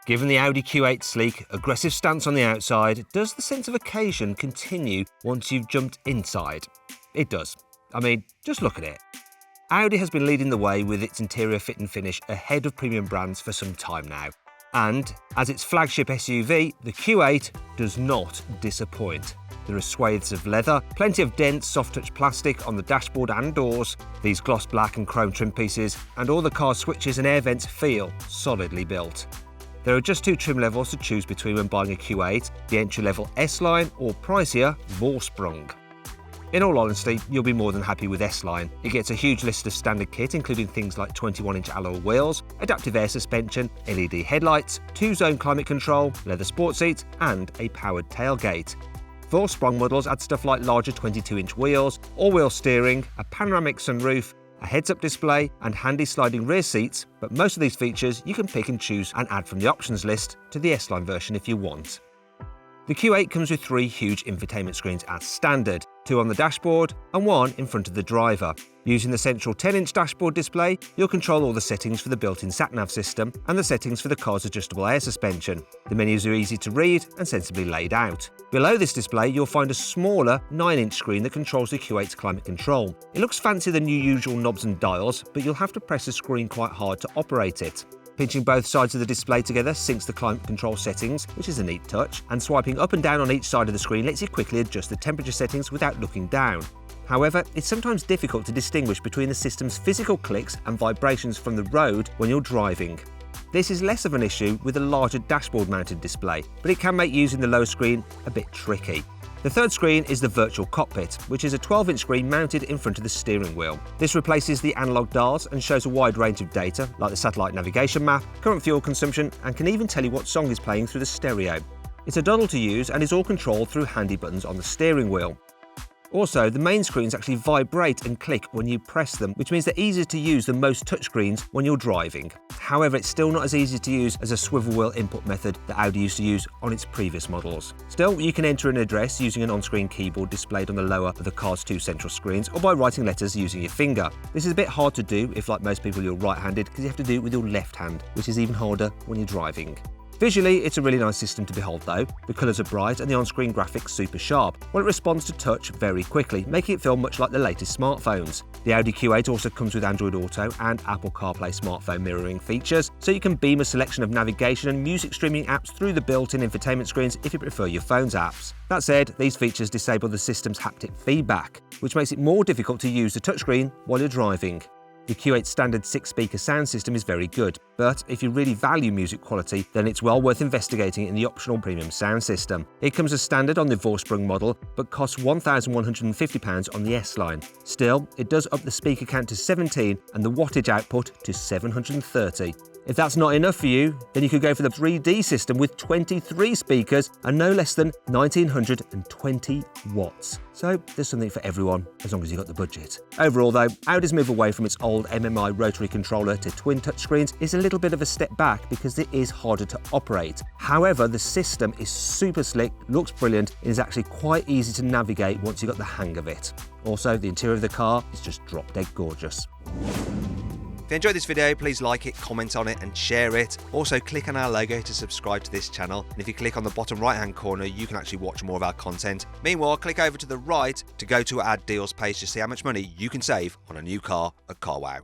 Given the Audi Q8's sleek, aggressive stance on the outside, does the sense of occasion continue once you've jumped inside? It does. I mean, just look at it. Audi has been leading the way with its interior fit and finish ahead of premium brands for some time now. And as its flagship SUV, the Q8 does not disappoint. There are swathes of leather, plenty of dense soft-touch plastic on the dashboard and doors, these gloss black and chrome trim pieces, and all the car's switches and air vents feel solidly built. There are just 2 trim levels to choose between when buying a Q8, the entry-level S-Line or pricier Vorsprung. In all honesty, you'll be more than happy with S-Line. It gets a huge list of standard kit, including things like 21-inch alloy wheels, adaptive air suspension, LED headlights, 2-zone climate control, leather sports seats, and a powered tailgate. Vorsprung models add stuff like larger 22-inch wheels, all-wheel steering, a panoramic sunroof, a heads-up display, and handy sliding rear seats, but most of these features you can pick and choose and add from the options list to the S-Line version if you want. The Q8 comes with 3 huge infotainment screens as standard, 2 on the dashboard and 1 in front of the driver. Using the central 10-inch dashboard display, you'll control all the settings for the built-in sat-nav system and the settings for the car's adjustable air suspension. The menus are easy to read and sensibly laid out. Below this display, you'll find a smaller 9-inch screen that controls the Q8's climate control. It looks fancier than your usual knobs and dials, but you'll have to press the screen quite hard to operate it. Pinching both sides of the display together syncs the climate control settings, which is a neat touch, and swiping up and down on each side of the screen lets you quickly adjust the temperature settings without looking down. However, it's sometimes difficult to distinguish between the system's physical clicks and vibrations from the road when you're driving. This is less of an issue with a larger dashboard-mounted display, but it can make using the lower screen a bit tricky. The third screen is the virtual cockpit, which is a 12-inch screen mounted in front of the steering wheel. This replaces the analog dials and shows a wide range of data, like the satellite navigation map, current fuel consumption, and can even tell you what song is playing through the stereo. It's a doddle to use and is all controlled through handy buttons on the steering wheel. Also, the main screens actually vibrate and click when you press them, which means they're easier to use than most touchscreens when you're driving. However, it's still not as easy to use as a swivel wheel input method that Audi used to use on its previous models. Still, you can enter an address using an on-screen keyboard displayed on the lower of the car's 2 central screens, or by writing letters using your finger. This is a bit hard to do if, like most people, you're right-handed, because you have to do it with your left hand, which is even harder when you're driving. Visually, it's a really nice system to behold though. The colours are bright and the on-screen graphics super sharp, while it responds to touch very quickly, making it feel much like the latest smartphones. The Audi Q8 also comes with Android Auto and Apple CarPlay smartphone mirroring features, so you can beam a selection of navigation and music streaming apps through the built-in infotainment screens if you prefer your phone's apps. That said, these features disable the system's haptic feedback, which makes it more difficult to use the touchscreen while you're driving. The Q8's standard 6-speaker sound system is very good, but if you really value music quality, then it's well worth investigating in the optional premium sound system. It comes as standard on the Vorsprung model, but costs £1,150 on the S-Line. Still, it does up the speaker count to 17 and the wattage output to 730. If that's not enough for you, then you could go for the 3D system with 23 speakers and no less than 1920 watts. So there's something for everyone, as long as you've got the budget. Overall though, Audi's move away from its old MMI rotary controller to twin touchscreens is a little bit of a step back because it is harder to operate. However, the system is super slick, looks brilliant, and is actually quite easy to navigate once you've got the hang of it. Also, the interior of the car is just drop dead gorgeous. If you enjoyed this video, please like it, comment on it and share it. Also click on our logo to subscribe to this channel, and if you click on the bottom right hand corner you can actually watch more of our content. Meanwhile, click over to the right to go to our deals page to see how much money you can save on a new car at CarWow.